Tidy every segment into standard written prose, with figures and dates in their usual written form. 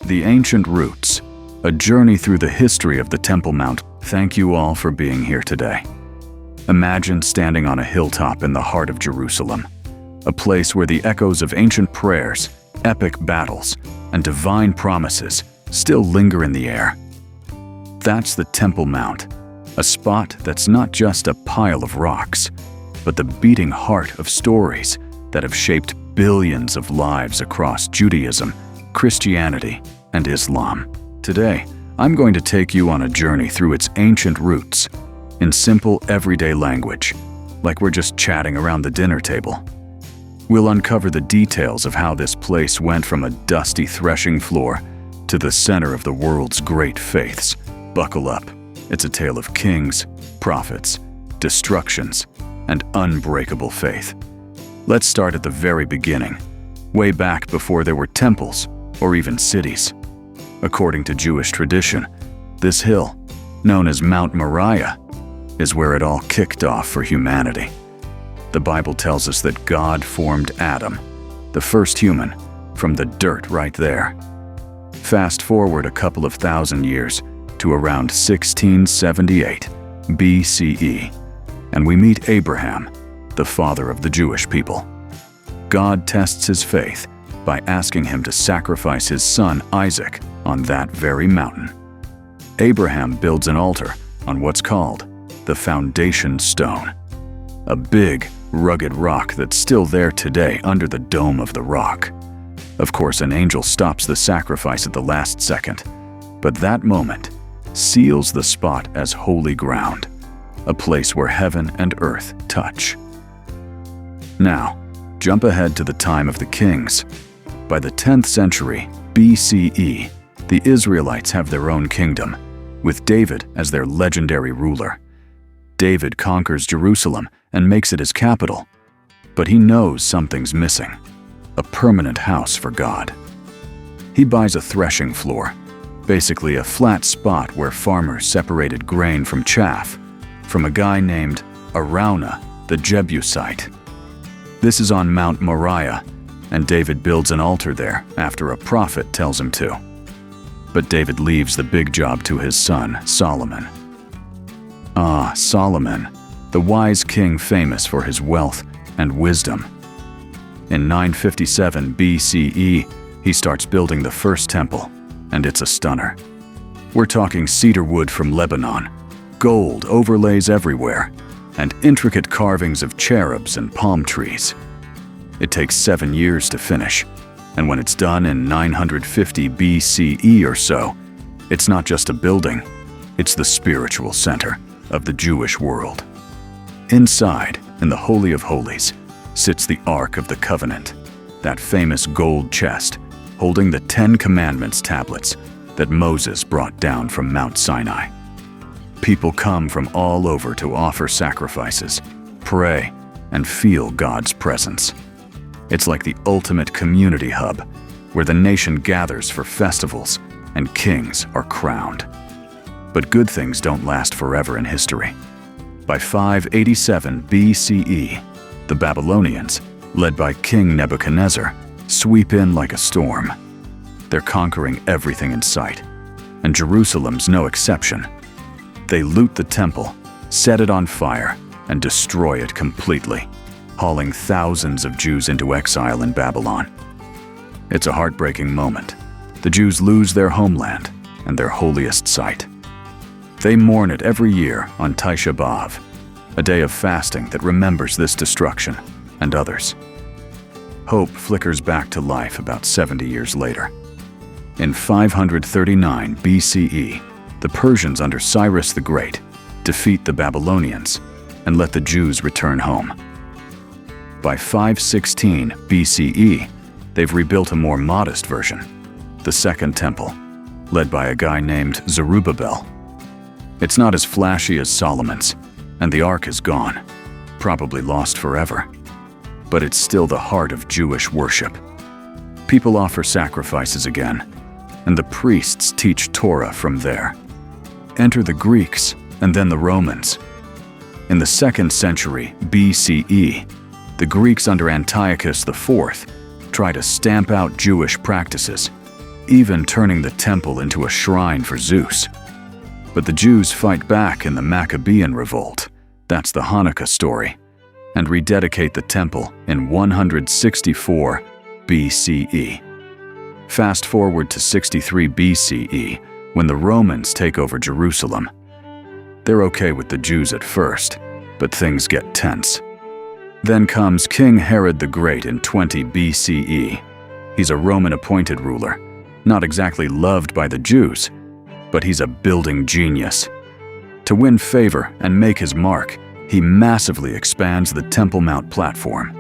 The Ancient Roots, a journey through the history of the Temple Mount. Thank you all for being here today. Imagine standing on a hilltop in the heart of Jerusalem, a place where the echoes of ancient prayers, epic battles, and divine promises still linger in the air. That's the Temple Mount, a spot that's not just a pile of rocks, but the beating heart of stories that have shaped billions of lives across Judaism, Christianity, and Islam. Today, I'm going to take you on a journey through its ancient roots, in simple, everyday language, like we're just chatting around the dinner table. We'll uncover the details of how this place went from a dusty threshing floor to the center of the world's great faiths. Buckle up. It's a tale of kings, prophets, destructions, and unbreakable faith. Let's start at the very beginning, way back before there were temples or even cities. According to Jewish tradition, this hill, known as Mount Moriah, is where it all kicked off for humanity. The Bible tells us that God formed Adam, the first human, from the dirt right there. Fast forward a couple of thousand years to around 1678 BCE, and we meet Abraham, the father of the Jewish people. God tests his faith by asking him to sacrifice his son Isaac on that very mountain. Abraham builds an altar on what's called the foundation stone, a big, rugged rock that's still there today under the dome of the rock. Of course, an angel stops the sacrifice at the last second, but that moment seals the spot as holy ground, a place where heaven and earth touch. Now, jump ahead to the time of the kings. By the 10th century BCE, the Israelites have their own kingdom, with David as their legendary ruler. David conquers Jerusalem and makes it his capital, but he knows something's missing: a permanent house for God. He buys a threshing floor, basically a flat spot where farmers separated grain from chaff, from a guy named Araunah the Jebusite. This is on Mount Moriah, and David builds an altar there after a prophet tells him to. But David leaves the big job to his son, Solomon. Ah, Solomon, the wise king famous for his wealth and wisdom. In 957 BCE, he starts building the first temple, and it's a stunner. We're talking cedar wood from Lebanon, gold overlays everywhere, and intricate carvings of cherubs and palm trees. It takes 7 years to finish, and when it's done in 950 BCE or so, it's not just a building, it's the spiritual center of the Jewish world. Inside, in the Holy of Holies, sits the Ark of the Covenant, that famous gold chest holding the 10 Commandments tablets that Moses brought down from Mount Sinai. People come from all over to offer sacrifices, pray, and feel God's presence. It's like the ultimate community hub, where the nation gathers for festivals and kings are crowned. But good things don't last forever in history. By 587 BCE, the Babylonians, led by King Nebuchadnezzar, sweep in like a storm. They're conquering everything in sight, and Jerusalem's no exception. They loot the temple, set it on fire, and destroy it completely, hauling thousands of Jews into exile in Babylon. It's a heartbreaking moment. The Jews lose their homeland and their holiest site. They mourn it every year on Tisha B'Av, a day of fasting that remembers this destruction and others. Hope flickers back to life about 70 years later. In 539 BCE, the Persians under Cyrus the Great defeat the Babylonians and let the Jews return home. By 516 BCE, they've rebuilt a more modest version, the Second Temple, led by a guy named Zerubbabel. It's not as flashy as Solomon's, and the Ark is gone, probably lost forever. But it's still the heart of Jewish worship. People offer sacrifices again, and the priests teach Torah from there. Enter the Greeks, and then the Romans. In the 2nd century BCE, the Greeks under Antiochus IV try to stamp out Jewish practices. even turning the temple into a shrine for Zeus. But the Jews fight back in the Maccabean revolt, that's the Hanukkah story, and rededicate the temple in 164 BCE. Fast forward to 63 BCE, when the Romans take over Jerusalem. They're okay with the Jews at first, but things get tense. Then comes King Herod the Great in 20 BCE. He's a Roman-appointed ruler, not exactly loved by the Jews, but he's a building genius. To win favor and make his mark, he massively expands the Temple Mount platform.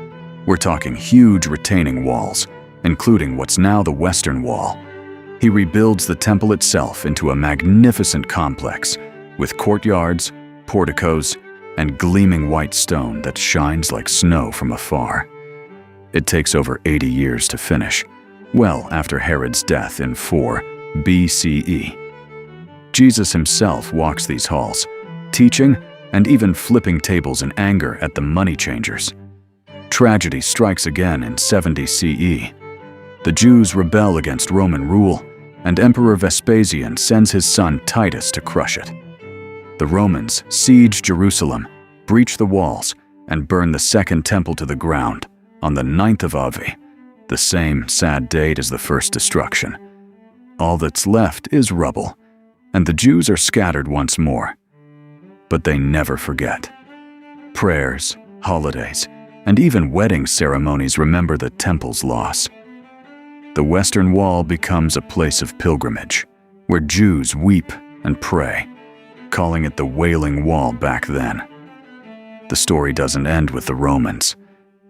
We're talking huge retaining walls, including what's now the Western Wall. He rebuilds the temple itself into a magnificent complex with courtyards, porticos, and gleaming white stone that shines like snow from afar. It takes over 80 years to finish, well after Herod's death in 4 BCE. Jesus himself walks these halls, teaching and even flipping tables in anger at the money changers. Tragedy strikes again in 70 CE. The Jews rebel against Roman rule, and Emperor Vespasian sends his son Titus to crush it. The Romans siege Jerusalem, breach the walls, and burn the Second Temple to the ground on the 9th of Avi, the same sad date as the first destruction. All that's left is rubble, and the Jews are scattered once more. But they never forget. Prayers, holidays, and even wedding ceremonies remember the temple's loss. The Western Wall becomes a place of pilgrimage, where Jews weep and pray, calling it the Wailing Wall back then. The story doesn't end with the Romans.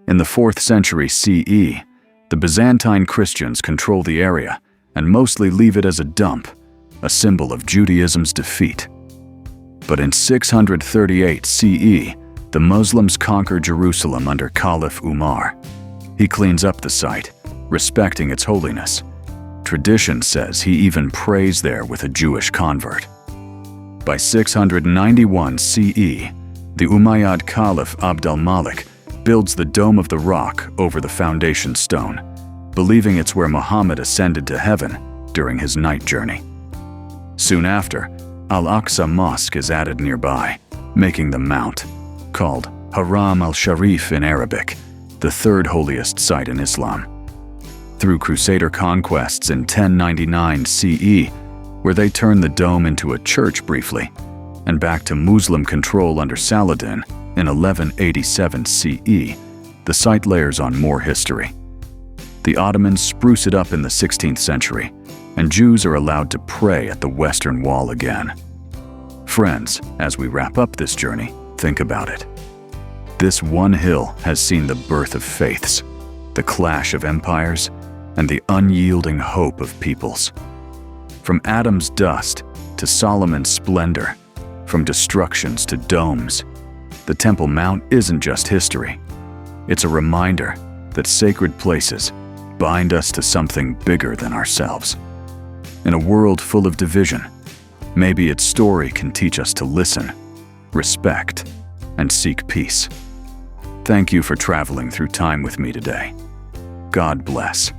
In the 4th century CE, the Byzantine Christians control the area and mostly leave it as a dump, a symbol of Judaism's defeat. But in 638 CE, the Muslims conquer Jerusalem under Caliph Umar. He cleans up the site, respecting its holiness. Tradition says he even prays there with a Jewish convert. By 691 CE, the Umayyad Caliph Abd al-Malik builds the Dome of the Rock over the foundation stone, believing it's where Muhammad ascended to heaven during his night journey. Soon after, Al-Aqsa Mosque is added nearby, making the mount, called Haram al-Sharif in Arabic, the third holiest site in Islam. Through Crusader conquests in 1099 CE, where they turned the dome into a church briefly, and back to Muslim control under Saladin in 1187 CE, the site layers on more history. The Ottomans spruce it up in the 16th century, and Jews are allowed to pray at the Western Wall again. Friends, as we wrap up this journey, think about it. This one hill has seen the birth of faiths, the clash of empires, and the unyielding hope of peoples. From Adam's dust to Solomon's splendor, from destructions to domes, the Temple Mount isn't just history. It's a reminder that sacred places bind us to something bigger than ourselves. In a world full of division, maybe its story can teach us to listen, respect, and seek peace. Thank you for traveling through time with me today. God bless.